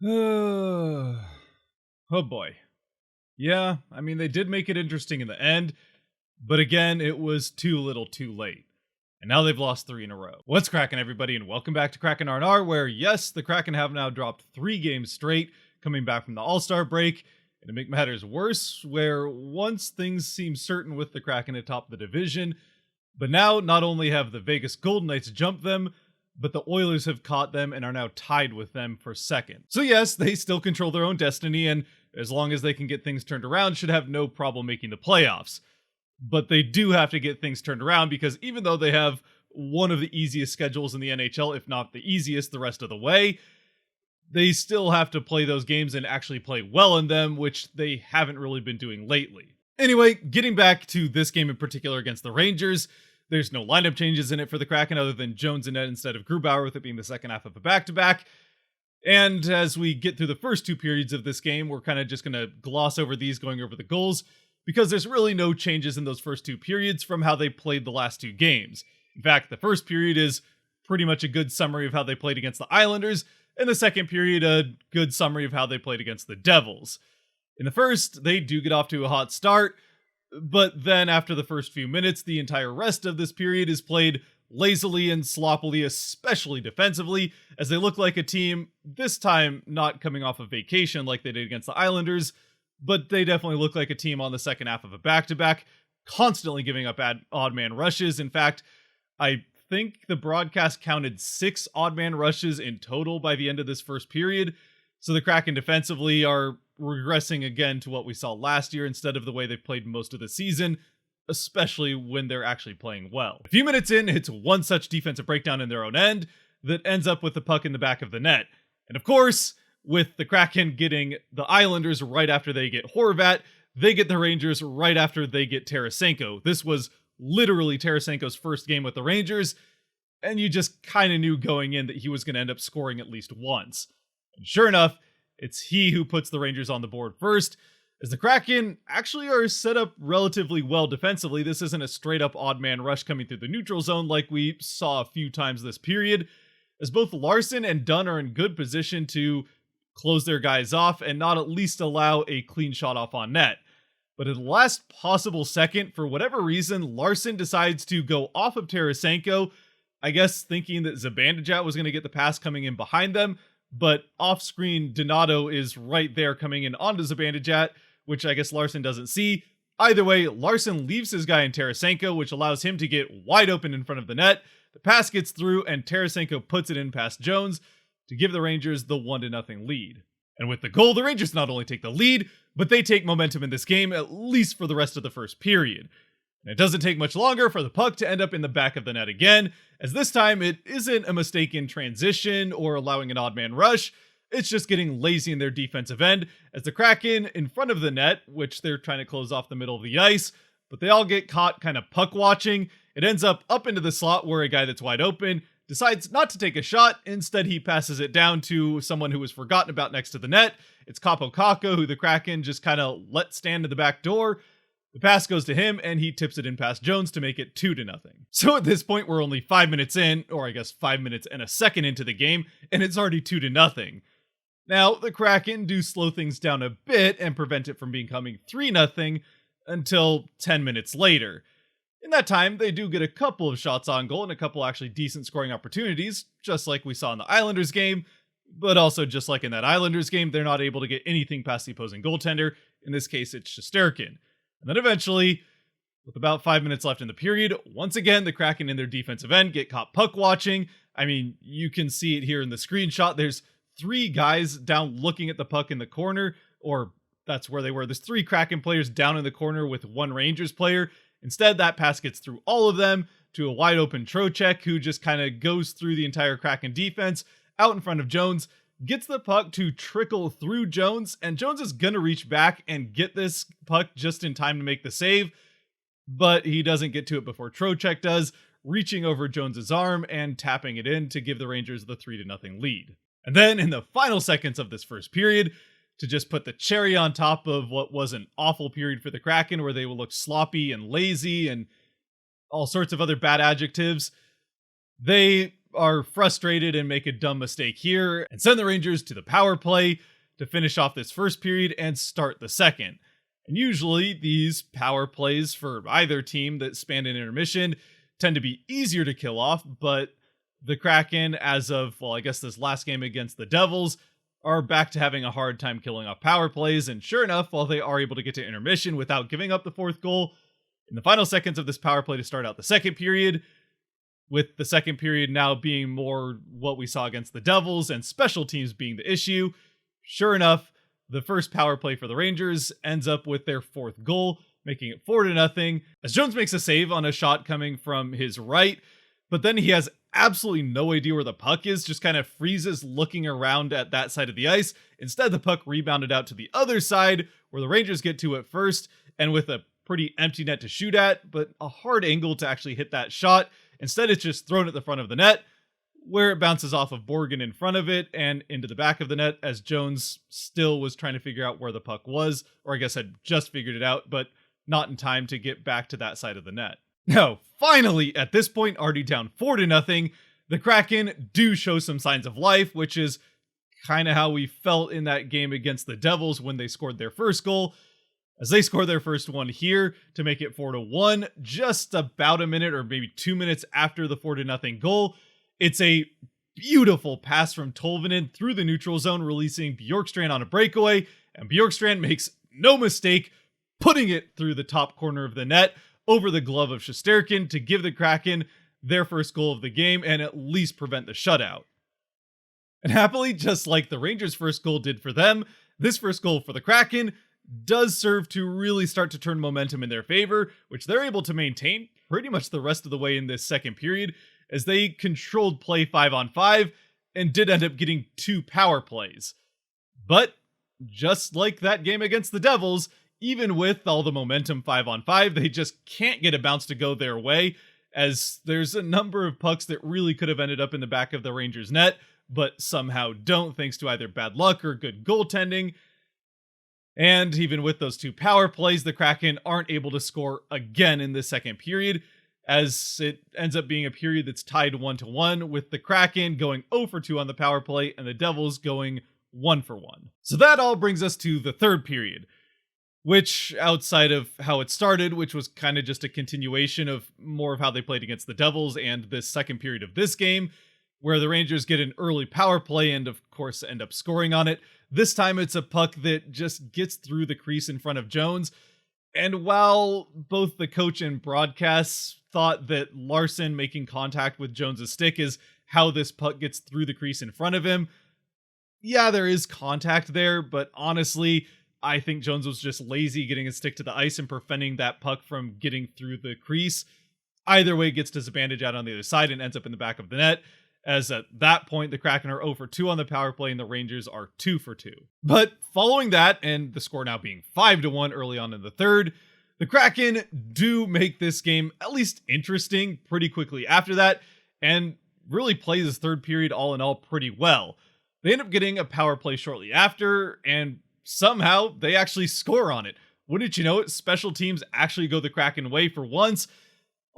Oh boy. Yeah, I mean, they did make it interesting in the end, but again, it was too little too late. And now they've lost 3 in a row. What's cracking, everybody, and welcome back to Kraken R&R, where, yes, the Kraken have now dropped 3 games straight, coming back from the All-Star break. And to make matters worse, where once things seemed certain with the Kraken atop the division, but now not only have the Vegas Golden Knights jumped them, but the Oilers have caught them and are now tied with them for second. So yes, they still control their own destiny, and as long as they can get things turned around, should have no problem making the playoffs. But they do have to get things turned around, because even though they have one of the easiest schedules in the NHL, if not the easiest the rest of the way, they still have to play those games and actually play well in them, which they haven't really been doing lately. Anyway, getting back to this game in particular against the Rangers, there's no lineup changes in it for the Kraken other than Jones and Ned instead of Grubauer, with it being the second half of a back-to-back. And as we get through the first 2 periods of this game, we're kind of just going to gloss over these, going over the goals, because there's really no changes in those first 2 periods from how they played the last 2 games. In fact, the first period is pretty much a good summary of how they played against the Islanders, and the second period a good summary of how they played against the Devils. In the first, they do get off to a hot start, but then after the first few minutes, the entire rest of this period is played lazily and sloppily, especially defensively, as they look like a team, this time not coming off of vacation like they did against the Islanders, but they definitely look like a team on the second half of a back-to-back, constantly giving up odd man rushes. In fact, I think the broadcast counted 6 odd man rushes in total by the end of this first period, so the Kraken defensively are regressing again to what we saw last year instead of the way they've played most of the season, especially when they're actually playing well. A few minutes in, it's one such defensive breakdown in their own end that ends up with the puck in the back of the net. And of course, with the Kraken getting the Islanders right after they get Horvat, they get the Rangers right after they get Tarasenko. This was literally Tarasenko's first game with the Rangers, and you just kind of knew going in that he was going to end up scoring at least once. And sure enough, it's he who puts the Rangers on the board first, as the Kraken actually are set up relatively well defensively. This isn't a straight up odd man rush coming through the neutral zone like we saw a few times this period, as both Larson and Dunn are in good position to close their guys off and not at least allow a clean shot off on net. But at the last possible second, for whatever reason, Larson decides to go off of Tarasenko, I guess thinking that Zibanejad was going to get the pass coming in behind them, but off-screen Donato is right there coming in onto Zibanejad, which I guess Larson doesn't see. Either way, Larson leaves his guy in Tarasenko, which allows him to get wide open in front of the net. The pass gets through, and Tarasenko puts it in past Jones to give the Rangers the 1-0 lead. And with the goal, the Rangers not only take the lead, but they take momentum in this game, at least for the rest of the first period. And it doesn't take much longer for the puck to end up in the back of the net again, as this time it isn't a mistake in transition or allowing an odd man rush. It's just getting lazy in their defensive end, as the Kraken in front of the net, which they're trying to close off the middle of the ice, but they all get caught kind of puck watching. It ends up into the slot where a guy that's wide open decides not to take a shot. Instead, he passes it down to someone who was forgotten about next to the net. It's Kaapo Kakko, who the Kraken just kind of let stand in the back door. The pass goes to him, and he tips it in past Jones to make it 2-0. So at this point, we're only 5 minutes in, or I guess 5 minutes and a second into the game, and it's already 2-0. Now, the Kraken do slow things down a bit and prevent it from becoming 3-0 until 10 minutes later. In that time, they do get a couple of shots on goal and a couple actually decent scoring opportunities, just like we saw in the Islanders game, but also just like in that Islanders game, they're not able to get anything past the opposing goaltender. In this case, it's Shesterkin. And then eventually, with about 5 minutes left in the period, once again, the Kraken in their defensive end get caught puck watching. I mean, you can see it here in the screenshot. There's 3 guys down looking at the puck in the corner, or that's where they were. There's 3 Kraken players down in the corner with 1 Rangers player. Instead, that pass gets through all of them to a wide open Trocheck, who just kind of goes through the entire Kraken defense out in front of Jones, gets the puck to trickle through Jones, and Jones is going to reach back and get this puck just in time to make the save, but he doesn't get to it before Trocheck does, reaching over Jones's arm and tapping it in to give the Rangers the 3-0 lead. And then in the final seconds of this first period, to just put the cherry on top of what was an awful period for the Kraken, where they will look sloppy and lazy and all sorts of other bad adjectives, they are frustrated and make a dumb mistake here and send the Rangers to the power play to finish off this first period and start the second. And usually these power plays for either team that span an intermission tend to be easier to kill off, but the Kraken, as of, well, I guess this last game against the Devils, are back to having a hard time killing off power plays. And sure enough, while they are able to get to intermission without giving up the fourth goal, in the final seconds of this power play to start out the second period, with the second period now being more what we saw against the Devils and special teams being the issue, sure enough, the first power play for the Rangers ends up with their fourth goal, making it 4-0, as Jones makes a save on a shot coming from his right, but then he has absolutely no idea where the puck is, just kind of freezes looking around at that side of the ice. Instead, the puck rebounded out to the other side, where the Rangers get to it first, and with a pretty empty net to shoot at, but a hard angle to actually hit that shot. Instead, it's just thrown at the front of the net, where it bounces off of Borgen in front of it and into the back of the net, as Jones still was trying to figure out where the puck was, or I guess had just figured it out, but not in time to get back to that side of the net. Now, finally, at this point, already down 4-0, the Kraken do show some signs of life, which is kind of how we felt in that game against the Devils when they scored their first goal, as they score their first one here to make it 4-1, just about a minute or maybe 2 minutes after the 4-0 goal. It's a beautiful pass from Tolvanen through the neutral zone, releasing Bjorkstrand on a breakaway, and Bjorkstrand makes no mistake, putting it through the top corner of the net over the glove of Shesterkin to give the Kraken their first goal of the game and at least prevent the shutout. And happily, just like the Rangers' first goal did for them, this first goal for the Kraken does serve to really start to turn momentum in their favor, which they're able to maintain pretty much the rest of the way in this second period, as they controlled play 5-on-5 and did end up getting 2 power plays. But just like that game against the Devils, even with all the momentum 5-on-5, they just can't get a bounce to go their way, as there's a number of pucks that really could have ended up in the back of the Rangers' net, but somehow don't, thanks to either bad luck or good goaltending. And even with those 2 power plays, the Kraken aren't able to score again in this second period, as it ends up being a period that's tied 1-1, with the Kraken going 0-2 on the power play and the Devils going 1-1. So that all brings us to the third period, which, outside of how it started, which was kind of just a continuation of more of how they played against the Devils and this second period of this game, where the Rangers get an early power play and of course end up scoring on it. This time it's a puck that just gets through the crease in front of Jones. And while both the coach and broadcasts thought that Larson making contact with Jones's stick is how this puck gets through the crease in front of him, yeah, there is contact there, but honestly, I think Jones was just lazy getting his stick to the ice and preventing that puck from getting through the crease. Either way, gets disadvantage out on the other side and ends up in the back of the net, as at that point, the Kraken are 0-2 on the power play and the Rangers are 2-2. But following that, and the score now being 5-1 early on in the third, the Kraken do make this game at least interesting pretty quickly after that, and really play this third period all in all pretty well. They end up getting a power play shortly after, and somehow they actually score on it. Wouldn't you know it, special teams actually go the Kraken way for once.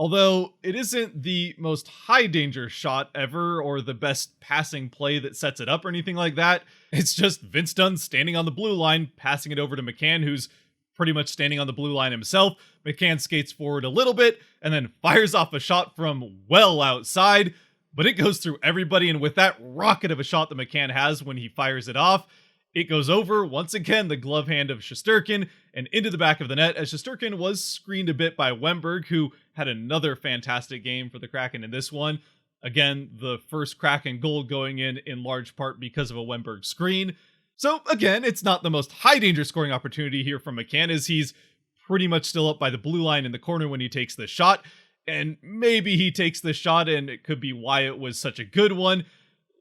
Although it isn't the most high danger shot ever or the best passing play that sets it up or anything like that. It's just Vince Dunn standing on the blue line, passing it over to McCann, who's pretty much standing on the blue line himself. McCann skates forward a little bit and then fires off a shot from well outside, but it goes through everybody. And with that rocket of a shot that McCann has when he fires it off, it goes over, once again, the glove hand of Shesterkin and into the back of the net, as Shesterkin was screened a bit by Wemberg, who had another fantastic game for the Kraken in this one. Again, the first Kraken goal going in large part because of a Wemberg screen. So again, it's not the most high danger scoring opportunity here from McCann, as he's pretty much still up by the blue line in the corner when he takes the shot. And maybe he takes the shot and it could be why it was such a good one,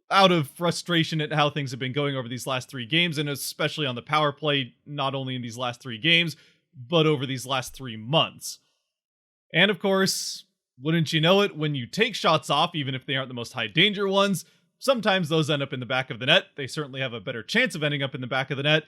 out of frustration at how things have been going over these last 3 games, and especially on the power play, not only in these last 3 games, but over these last 3 months. And of course, wouldn't you know it, when you take shots off, even if they aren't the most high danger ones, sometimes those end up in the back of the net. They certainly have a better chance of ending up in the back of the net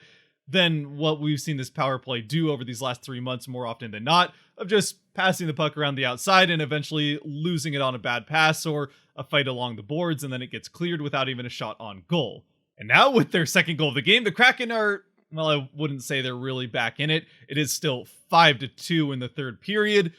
than what we've seen this power play do over these last 3 months more often than not, of just passing the puck around the outside and eventually losing it on a bad pass or a fight along the boards, and then it gets cleared without even a shot on goal. And now with their second goal of the game, the Kraken are, well, I wouldn't say they're really back in it. It is still 5-2 in the third period,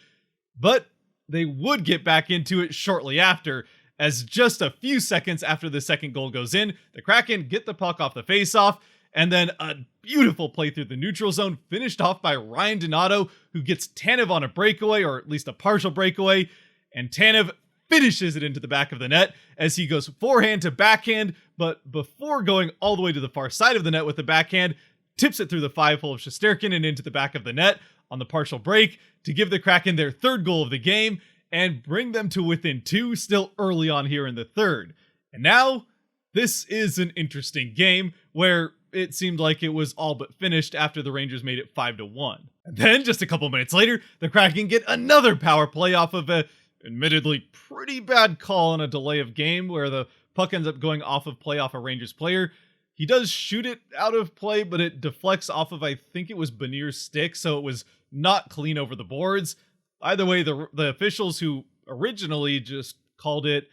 but they would get back into it shortly after, as just a few seconds after the second goal goes in, the Kraken get the puck off the faceoff, and then a beautiful play through the neutral zone, finished off by Ryan Donato, who gets Tanev on a breakaway, or at least a partial breakaway, and Tanev finishes it into the back of the net as he goes forehand to backhand, but before going all the way to the far side of the net with the backhand, tips it through the 5-hole of Shesterkin and into the back of the net on the partial break to give the Kraken their third goal of the game and bring them to within 2 still early on here in the third. And now, this is an interesting game where it seemed like it was all but finished after the Rangers made it 5-1. And then, just a couple minutes later, the Kraken get another power play off of a admittedly pretty bad call on a delay of game where the puck ends up going off of play off a Rangers player. He does shoot it out of play, but it deflects off of, I think it was Benir's stick, so it was not clean over the boards. Either way, the officials who originally just called it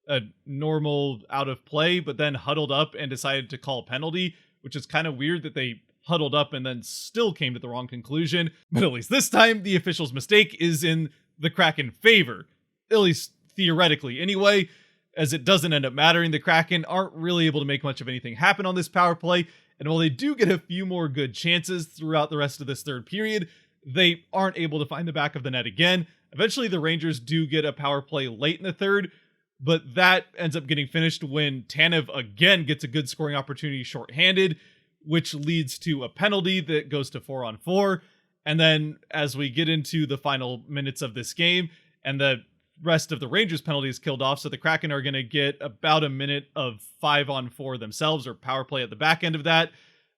a normal out of play, but then huddled up and decided to call a penalty, which is kind of weird that they huddled up and then still came to the wrong conclusion. But at least this time, the official's mistake is in the Kraken favor, at least theoretically anyway, as it doesn't end up mattering. The Kraken aren't really able to make much of anything happen on this power play, and while they do get a few more good chances throughout the rest of this third period, they aren't able to find the back of the net again. Eventually, the Rangers do get a power play late in the third, but that ends up getting finished when Tanev again gets a good scoring opportunity shorthanded, which leads to a penalty that goes to 4-on-4. And then as we get into the final minutes of this game, and the rest of the Rangers penalty is killed off, so the Kraken are going to get about a minute of 5-on-4 themselves, or power play at the back end of that.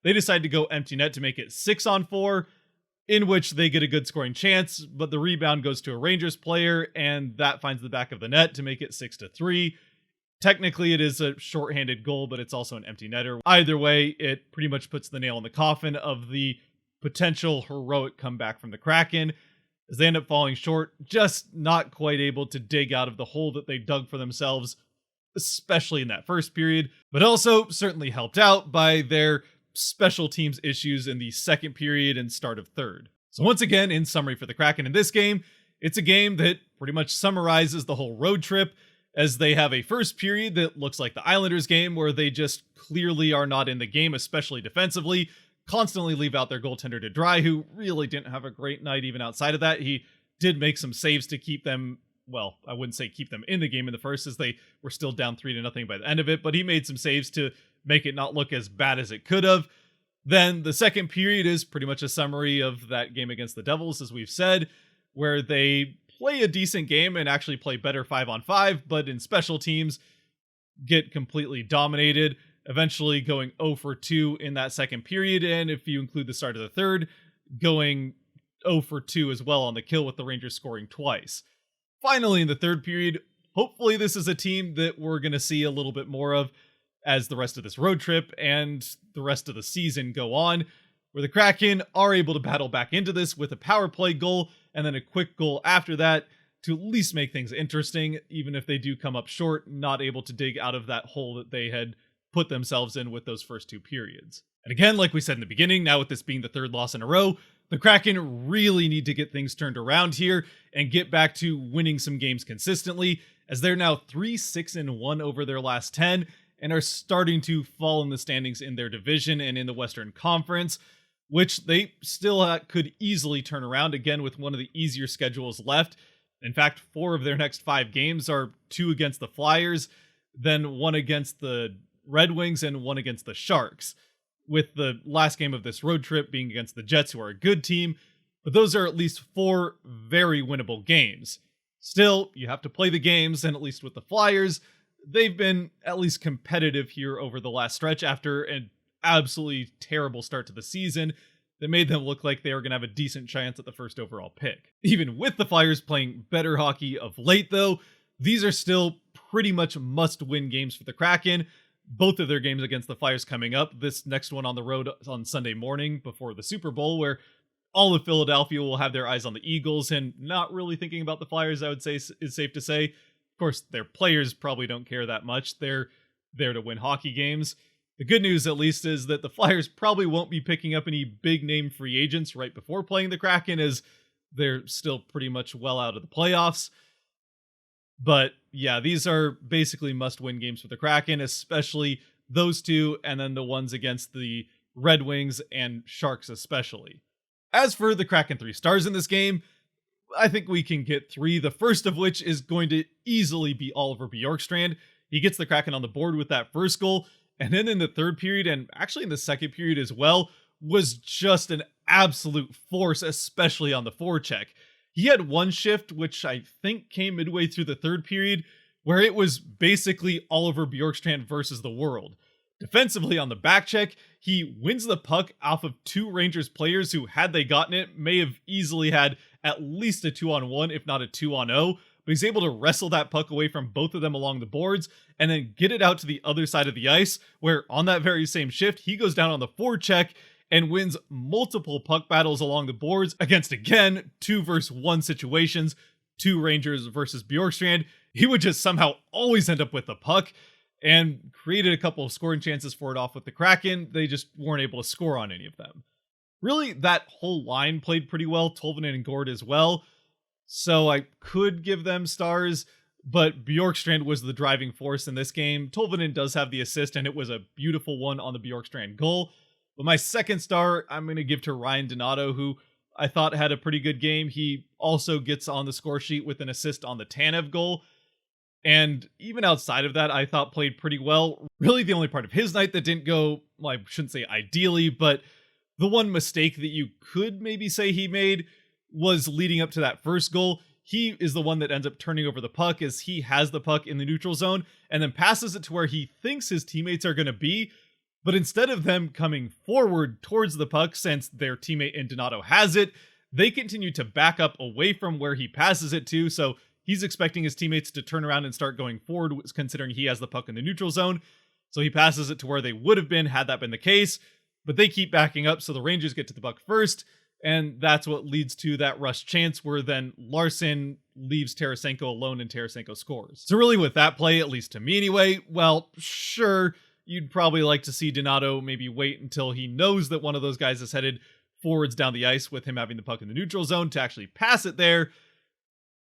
They decide to go empty net to make it 6-on-4, in which they get a good scoring chance, but the rebound goes to a Rangers player, and that finds the back of the net to make it 6-3. Technically, it is a shorthanded goal, but it's also an empty netter. Either way, it pretty much puts the nail in the coffin of the potential heroic comeback from the Kraken, as they end up falling short, just not quite able to dig out of the hole that they dug for themselves, especially in that first period, but also certainly helped out by their special teams issues in the second period and start of third. So once again, in summary for the Kraken in this game, it's a game that pretty much summarizes the whole road trip, as they have a first period that looks like the Islanders game, where they just clearly are not in the game, especially defensively, constantly leave out their goaltender to dry, who really didn't have a great night even outside of that. He did make some saves to keep them, well, I wouldn't say keep them in the game in the first, as they were still down 3-0 by the end of it, but he made some saves to make it not look as bad as it could have. Then the second period is pretty much a summary of that game against the Devils, as we've said, where they play a decent game and actually play better 5-on-5, but in special teams get completely dominated, eventually going 0-for-2 in that second period, and if you include the start of the third, going 0-for-2 as well on the kill, with the Rangers scoring twice. Finally, in the third period, hopefully this is a team that we're going to see a little bit more of as the rest of this road trip and the rest of the season go on, where the Kraken are able to battle back into this with a power play goal and then a quick goal after that to at least make things interesting, even if they do come up short, not able to dig out of that hole that they had put themselves in with those first two periods. And again, like we said in the beginning, now with this being the third loss in a row, the Kraken really need to get things turned around here and get back to winning some games consistently, as they're now 3-6-1 over their last 10, and are starting to fall in the standings in their division and in the Western Conference, which they still could easily turn around, again with one of the easier schedules left. In fact, 4 of their next 5 games are 2 against the Flyers, then 1 against the Red Wings, and 1 against the Sharks, with the last game of this road trip being against the Jets, who are a good team, but those are at least 4 very winnable games. Still, you have to play the games, and at least with the Flyers, they've been at least competitive here over the last stretch after an absolutely terrible start to the season that made them look like they were going to have a decent chance at the first overall pick. Even with the Flyers playing better hockey of late, though, these are still pretty much must-win games for the Kraken, both of their games against the Flyers coming up. This next one on the road on Sunday morning before the Super Bowl, where all of Philadelphia will have their eyes on the Eagles and not really thinking about the Flyers, I would say is safe to say. Of course, their players probably don't care that much. They're there to win hockey games. The good news, at least, is that the Flyers probably won't be picking up any big-name free agents right before playing the Kraken, as they're still pretty much well out of the playoffs. But yeah, these are basically must-win games for the Kraken, especially those two, and then the ones against the Red Wings and Sharks especially. As for the Kraken 3 stars in this game, I think we can get 3, the first of which is going to easily be Oliver Bjorkstrand. He gets the Kraken on the board with that first goal, and then in the third period, and actually in the second period as well, was just an absolute force, especially on the forecheck. He had one shift, which I think came midway through the third period, where it was basically Oliver Bjorkstrand versus the world. Defensively on the back check, he wins the puck off of 2 Rangers players who, had they gotten it, may have easily had at least a 2-on-1, if not a 2-on-0, but he's able to wrestle that puck away from both of them along the boards and then get it out to the other side of the ice, where on that very same shift, he goes down on the forecheck and wins multiple puck battles along the boards against, again, 2 versus 1 situations, 2 Rangers versus Bjorkstrand. He would just somehow always end up with the puck, and created a couple of scoring chances for it off with the Kraken. They just weren't able to score on any of them. Really, that whole line played pretty well, Tolvanen and Gord as well, so I could give them stars, but Bjorkstrand was the driving force in this game. Tolvanen does have the assist, and it was a beautiful one on the Bjorkstrand goal. But my second star, I'm going to give to Ryan Donato, who I thought had a pretty good game. He also gets on the score sheet with an assist on the Tanev goal. And even outside of that, I thought played pretty well. Really, the only part of his night that didn't go, well, I shouldn't say ideally, but the one mistake that you could maybe say he made was leading up to that first goal. He is the one that ends up turning over the puck, as he has the puck in the neutral zone and then passes it to where he thinks his teammates are going to be. But instead of them coming forward towards the puck, since their teammate in Donato has it, they continue to back up away from where he passes it to. So he's expecting his teammates to turn around and start going forward, considering he has the puck in the neutral zone. So he passes it to where they would have been had that been the case. But they keep backing up, so the Rangers get to the puck first. And that's what leads to that rush chance, where then Larson leaves Tarasenko alone and Tarasenko scores. So really with that play, at least to me anyway, well, sure, you'd probably like to see Donato maybe wait until he knows that one of those guys is headed forwards down the ice with him having the puck in the neutral zone to actually pass it there.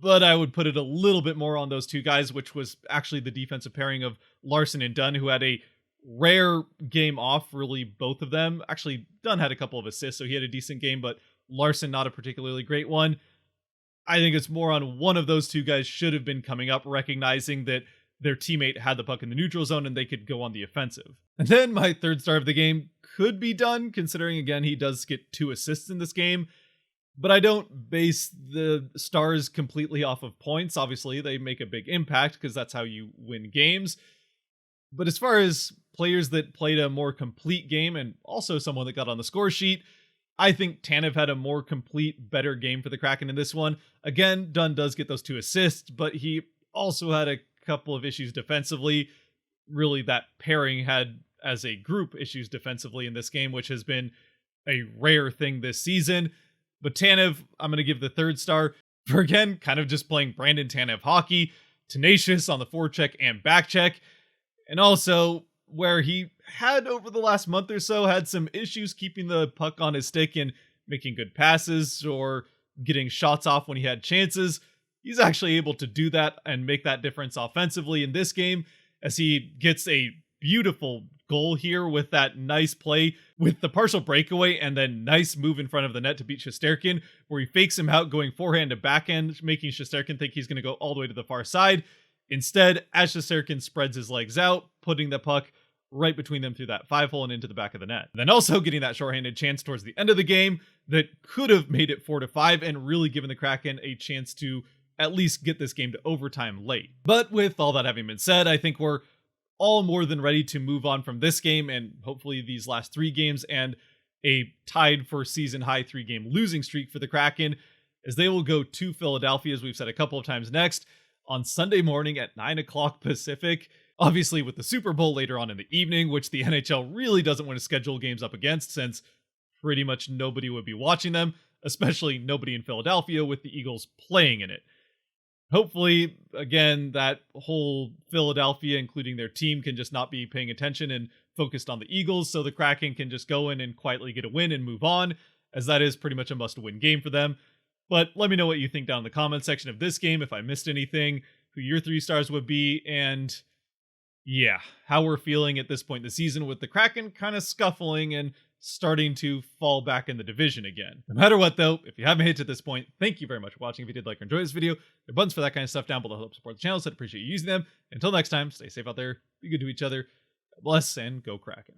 But I would put it a little bit more on those two guys, which was actually the defensive pairing of Larson and Dunn, who had a rare game off, really, both of them. Actually, Dunn had a couple of assists, so he had a decent game, but Larson not a particularly great one. I think it's more on one of those two guys should have been coming up, recognizing that their teammate had the puck in the neutral zone and they could go on the offensive. And then my third star of the game could be Dunn, considering, again, he does get 2 assists in this game. But I don't base the stars completely off of points. Obviously, they make a big impact because that's how you win games. But as far as players that played a more complete game, and also someone that got on the score sheet, I think Tanev had a more complete, better game for the Kraken in this one. Again, Dunn does get those 2 assists, but he also had a couple of issues defensively. Really, that pairing had, as a group, issues defensively in this game, which has been a rare thing this season. But Tanev, I'm going to give the third star for, again, kind of just playing Brandon Tanev hockey, tenacious on the forecheck and backcheck, and also where he had, over the last month or so, had some issues keeping the puck on his stick and making good passes or getting shots off when he had chances. He's actually able to do that and make that difference offensively in this game, as he gets a beautiful goal here with that nice play with the partial breakaway and then nice move in front of the net to beat Shesterkin, where he fakes him out going forehand to backhand, making Shesterkin think he's going to go all the way to the far side. Instead, as Shesterkin spreads his legs out, putting the puck right between them through that 5-hole and into the back of the net. Then also getting that shorthanded chance towards the end of the game that could have made it 4-5 and really given the Kraken a chance to at least get this game to overtime late. But with all that having been said, I think we're all more than ready to move on from this game and hopefully these last 3 games and a tied for season high 3-game losing streak for the Kraken, as they will go to Philadelphia, as we've said a couple of times, next on Sunday morning at 9 o'clock Pacific. Obviously, with the Super Bowl later on in the evening, which the NHL really doesn't want to schedule games up against since pretty much nobody would be watching them, especially nobody in Philadelphia with the Eagles playing in it. Hopefully, again, that whole Philadelphia, including their team, can just not be paying attention and focused on the Eagles, so the Kraken can just go in and quietly get a win and move on, as that is pretty much a must-win game for them. But let me know what you think down in the comment section of this game, if I missed anything, who your 3 stars would be, and yeah, how we're feeling at this point in the season with the Kraken kind of scuffling and starting to fall back in the division again. No matter what though, if you haven't made it to this point, thank you very much for watching. If you did like or enjoy this video, there are buttons for that kind of stuff down below to help support the channel, so I'd appreciate you using them. Until next time, stay safe out there, be good to each other, God bless, and go Kraken.